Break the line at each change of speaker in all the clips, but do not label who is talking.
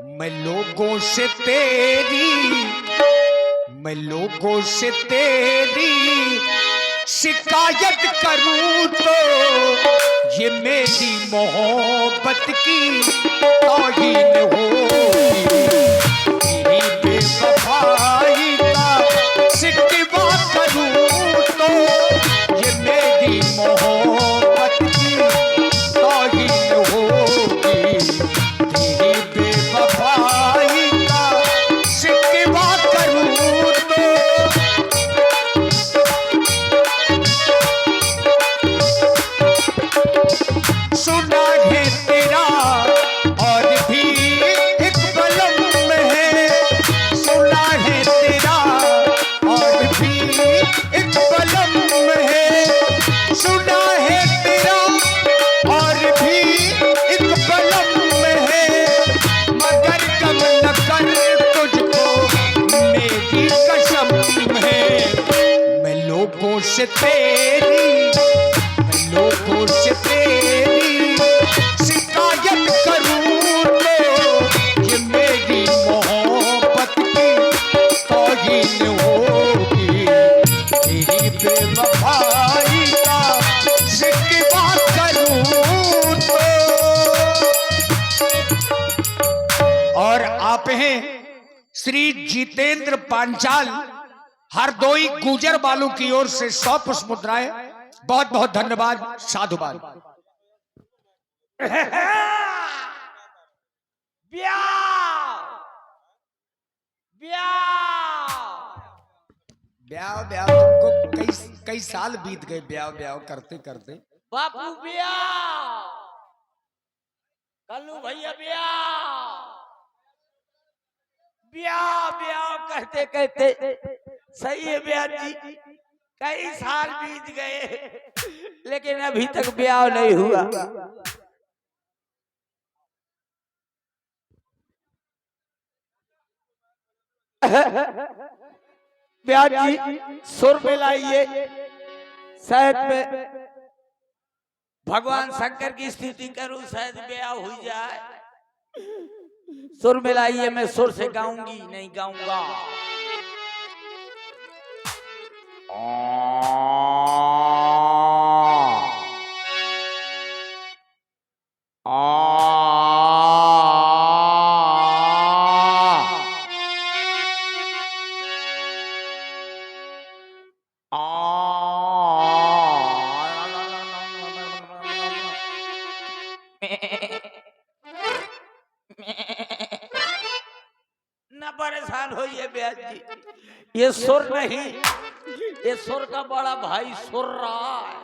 मैं लोगों से तेरी, मैं लोगों से तेरी शिकायत करूं तो ये मेरी मोहब्बत की तौहीन होगी। तेरी बेवफाई का शिकवा करूं तो ये मेरी मोहब्बत की तौहीन होगी। तेरी बेवफाई का शिकवा करूं तो सुना है तेरा और भी एक बलम है, सुना है तेरा और भी एक बलम है, सुना है तेरा और भी एक बलम है, मगर कम न कर तुझको मेरी कसम है। मैं लोगों से तेरी, मैं लोगों से तेरी शिकायत करूं तो ये मेरी मोहब्बत की तौहीन होगी। तेरी बेवफाई का शिकवा करूं तो। और आप हैं श्री जितेंद्र पांचाल, हरदोई गुजर वालों की ओर से 100 पुष्प मुद्राएं। बहुत बहुत धन्यवाद, साधुवाद। ब्याह ब्याह तुमको कई साल बीत गए ब्याह ब्याह करते करते।
बापू ब्याह, कल्लू भैया ब्याह, ब्याह ब्याह कहते कहते सही है ब्याह जी, कई साल बीत गए लेकिन अभी तक ब्याह नहीं हुआ। ब्याह जी सुर मिलाइए, शायद में भगवान शंकर की स्तुति करूं, शायद ब्याह हो जाए। सुर मिलाइए, मैं सुर से गाऊंगी नहीं गाऊंगा। न परेशान होइए ब्याह जी, ये सुर नहीं, ये सुर का बड़ा भाई सुर रहा है।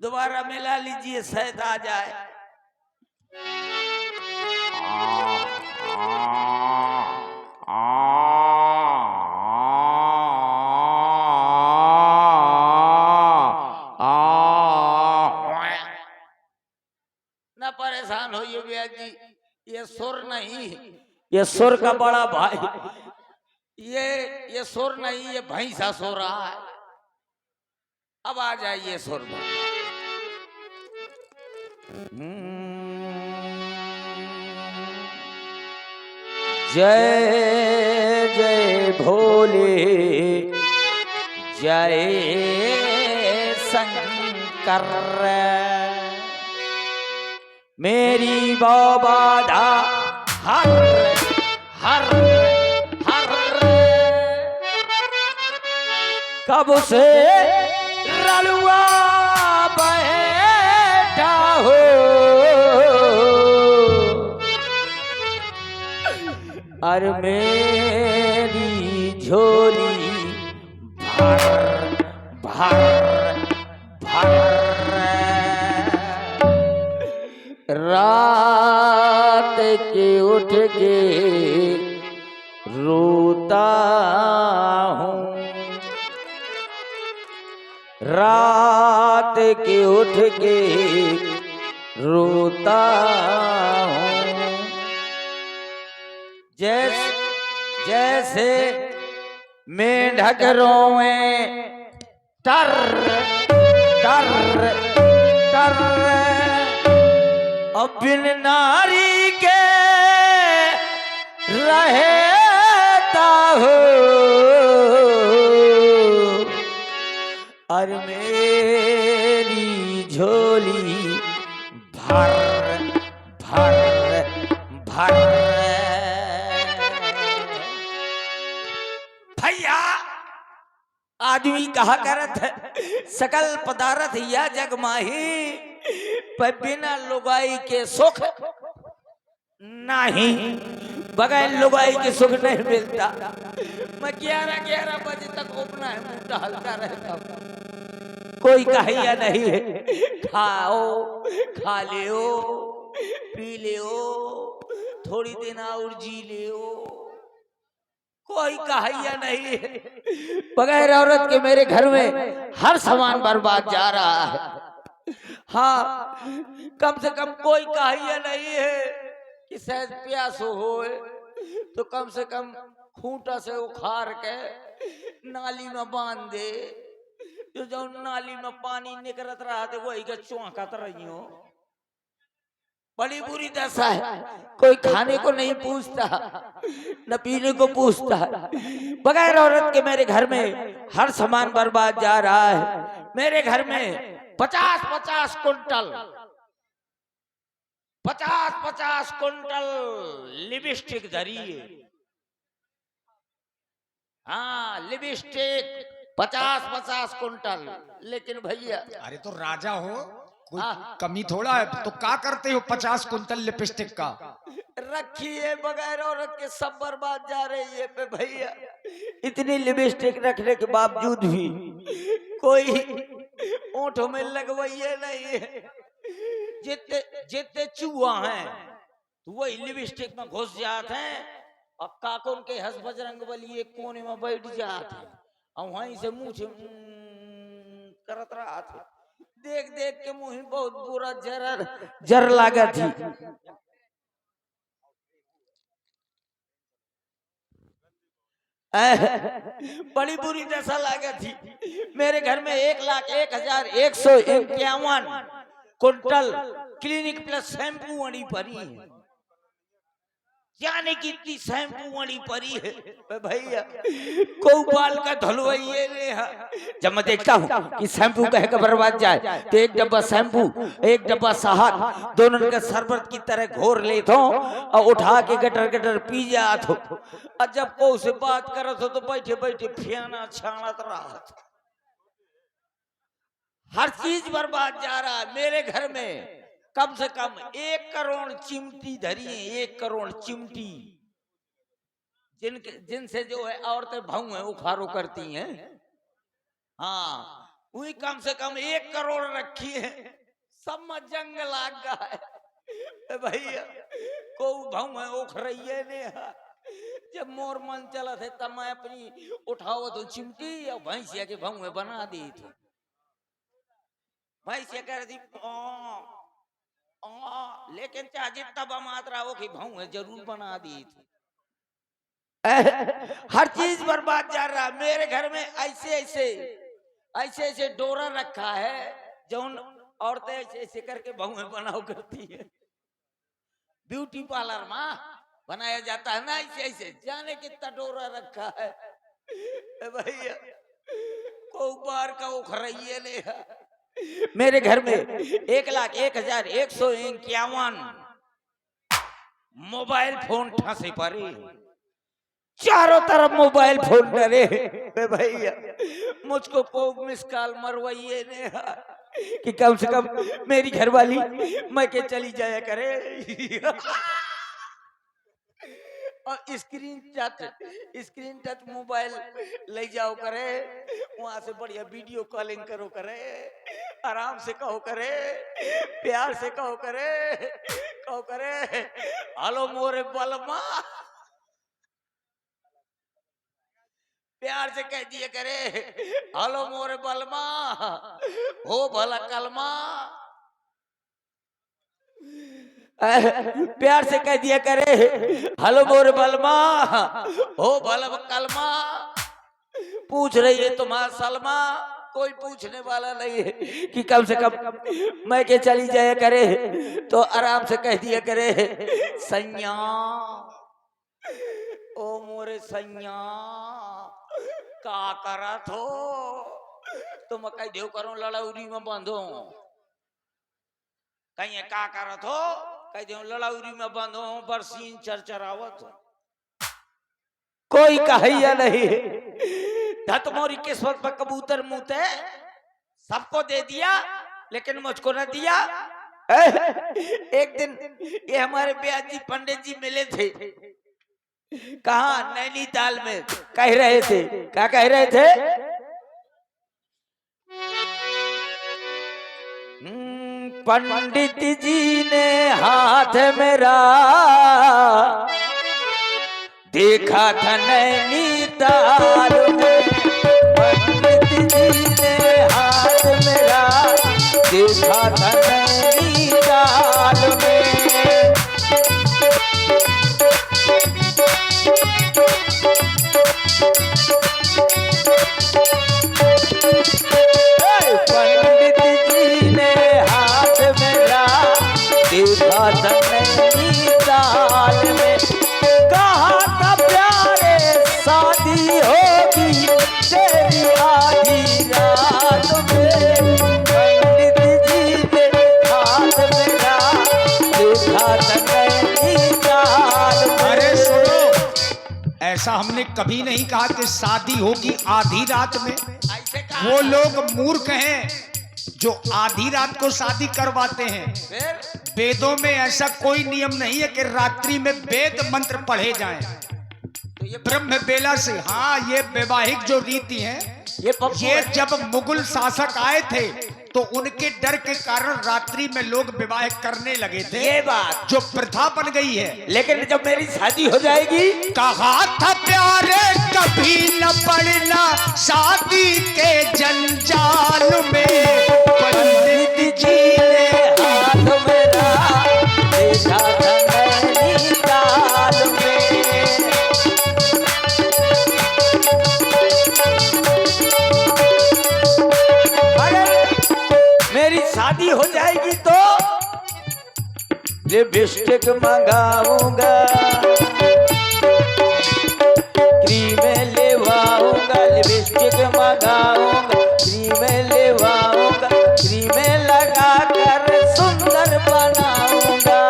दोबारा मिला लीजिए, शायद आ जाए। न परेशान होइए ब्याह जी, ये सुर नहीं, ये सुर का बड़ा भाई, ये सुर नहीं, ये भैंसा सो रहा है। अब आ जाइए सुर में। जय जय भोले, जय शंकर, मेरी बाबा दा हर हर हर, कब से रलुआ बैठा हो, और मेरी झोली भर भर भर, रात के उठ के रोता हूँ, रात के उठ के रोता हूँ। जैसे मेंढक रोए टर टर टर, अब बिन नारी के रहता हो और मेरी झोली भर भर भर। भैया आदमी कहा करत है सकल पदार्थ या जग माही, पर बिना लुगाई के सुख नहीं, बगैर लुगाई के सुख नहीं मिलता। मैं 11 बजे तक अपना है मुंह टहलता रहता हूं, कोई कहिया नहीं है खाओ खा लियो पी लियो थोड़ी दिन और जी लियो, कोई कहिया नहीं है। बगैर औरत के मेरे घर में हर सामान बर्बाद जा रहा है। हाँ कम से कम कोई कहिया नहीं है कि शायद प्यास हो तो कम से कम खूंटा से उखाड़ के नाली में बांध दे, जो नाली में पानी निकलत रहा था वही का चौंकत रही हो। बड़ी बुरी दशा है, कोई खाने को नहीं पूछता न पीने को पूछता। बगैर औरत के मेरे घर में हर सामान बर्बाद जा रहा है। मेरे घर में 50-50 कुंटल 50-50 कुंटल लिपस्टिक धरी है। हाँ लिपस्टिक 50-50 कुंटल। लेकिन भैया
अरे तो राजा हो, कोई कमी थोड़ा है, तो क्या करते हो 50 कुंटल लिपस्टिक का?
रखिए बगैर औरत के सब बर्बाद जा रही है पे भैया। इतनी लिपस्टिक रखने के बावजूद भी कोई ओंठों में लगवाइए नहीं है। जितने जितने चूहा हैं तो वही लिपस्टिक में घुस जाते हैं और काकुन के हंस बजरंग बली एक कोने में बैठ जाते हैं और वहीं से मुंह से करत रहा था। देख देख के मुंह बहुत बुरा जर लागा थी। बड़ी बुरी दशा लागा थी। मेरे घर में 1,01,151 कुंटल क्लिनिक प्लस शैम्पू अड़ी पड़ी है। जाने की इतनी शैम्पू अड़ी पड़ी है भैया, को बाल का धुलवाइए रे। जब मैं देखता हूँ कि शैम्पू कह के बर्बाद जाए तो एक डब्बा शैम्पू एक डब्बा शहद दोनों का शरबत की तरह घोर लेता हूँ और उठा के गटर गटर पी जात हो। और जब को से बात करत हो तो बैठे बैठे फियाना छाणत रहा। हर चीज बर्बाद जा रहा है। मेरे घर में कम से कम 1 करोड़ चिमटी धरी है, 1 करोड़ चिमटी, जिनसे जो है औरतें भौं उखारो करती हैं। हाँ वही कम से कम 1 करोड़ रखी है। सब में जंग लाग गया है भैया, को भौं उख रही है ने। जब मोर मन चला थे तब मैं अपनी उठाओ तो चिमटी और भैंसिया के भौं बना दी थी। भैंसिया कह रही लेकिन चाहे जितना बमात्रा हो कि भौं जरूर बना दी थी। हर चीज बर्बाद जा रहा। मेरे घर में ऐसे डोरा रखा है जो औरतें ऐसे करके भौं बनाओ करती है। ब्यूटी पार्लर में बनाया जाता है ना ऐसे जाने कितना डोरा रखा है भैया, को बार का उखरइए ले। मेरे घर में 1,01,151 मोबाइल फोन ठसे पड़े। चारों तरफ मोबाइल फोन डरे भैया। मुझको को मिस कॉल मरवाइए ने कि कम से कम मेरी घरवाली मैं के चली जाया करे। और स्क्रीन टच मोबाइल ले जाओ करे, वहां से बढ़िया वीडियो कॉलिंग करो करे, आराम से कहो करे, प्यार से कहो करे हेलो मोरे बलमा, प्यार से कह दिए करे हेलो मोरे बलमा हो भला कलमा। प्यार से कह दिया करे हेलो मोरे बलमा हो भला कलमा। पूछ रही है तुम्हारा सलमा, कोई पूछने वाला नहीं है कि कम से कम मैं के चली जाया करे तो आराम से कह दिया करे सैया ओ मोरे सैया का करत हो? तो मैं कही देव करूं लड़ाउरी में बंधो। कहीं का करत हो? कही देव लड़ाउरी में बंधो बरसीन चरचरावत हो। कोई कहैया नहीं। धत मोरी किस्मत पर कबूतर मुते सबको दे दिया लेकिन मुझको न दिया। एक दिन ये हमारे ब्याज जी पंडित जी मिले थे। कहा? नैनीताल में। कह रहे थे, क्या कह रहे थे? पंडित जी ने हाथ मेरा देखा था नैनीताल में। पंडित जी ने हाथ मेरा देखा था नैनीताल में। पंडित जी ने हाथ मेरा देखा था नैनीताल में। कहा था प्यारे शादी होगी तेरी आधी रात में। पंडित जी ने हाथ मेरा देखा था नैनीताल में।
अरे सुनो, ऐसा हमने कभी नहीं कहा कि शादी होगी आधी रात में। वो लोग मूर्ख हैं जो आधी रात को शादी करवाते हैं। वेदों में ऐसा कोई नियम नहीं है कि रात्रि में वेद मंत्र पढ़े जाएं।
तो ये
ब्रह्म बेला से, हाँ, ये वैवाहिक जो रीति है, ये जब मुगल शासक आए थे तो उनके डर के कारण रात्रि में लोग विवाह करने लगे थे।
ये बात
जो प्रथा बन गई है।
लेकिन जब मेरी शादी हो जाएगी,
कहा था प्यारे कभी न पड़ना शादी के जंजाल में। पंडित जी ने
हाथ मेरा देखा था नैनीताल में। मेरी शादी हो जाएगी तो लिपस्टिक मंगाऊंगा, क्रीम लेवाऊंगा। लिपस्टिक मंगाऊंगा, क्रीम लेवाऊंगा। क्रीम लगा कर सुंदर बनाऊंगा।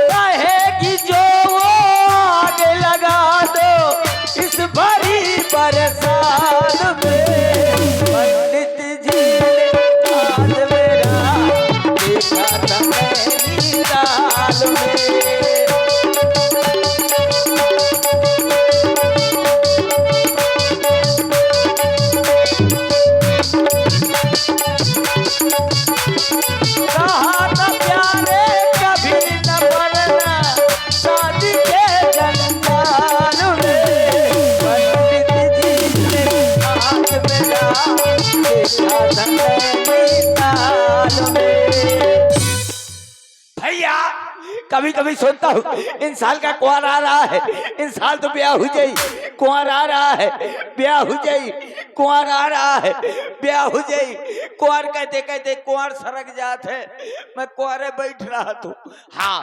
कहेगी जो वो आगे लगा दो इस भरी बरसात में। पंडित जी ने हाथ मेरा देखा था नैनीताल में। कहा था प्यारे कभी न पड़ना शादी के जंजाल में। पंडित जी ने हाथ मेरा देखा था नैनीताल में। भैया कभी कभी सोचता हूँ इन साल का कुंवर आ रहा है, इन साल तो ब्याह हो जाई। कुंवर आ रहा है, ब्याह हो जाई। कुंवर आ रहा है, ब्याह हो जाई। कुंवर कहते कहते कुंवर सरक जाते। मैं कुंवरे बैठ रहा था। हाँ,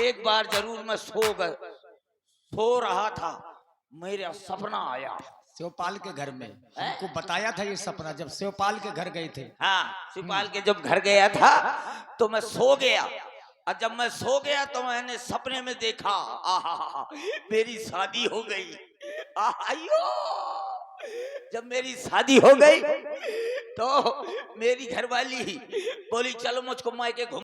एक बार जरूर मैं सो रहा था, मेरा सपना आया।
शिवपाल के घर में हमको बताया था ये सपना, जब शिवपाल के घर गए थे।
हाँ, शिवपाल के जब घर गया था तो मैं सो गया। और जब मैं सो गया तो मैंने सपने में देखा, आहा, मेरी शादी हो गई। आयो, जब मेरी शादी हो गई तो मेरी घरवाली बोली चलो मुझको मायके घुमा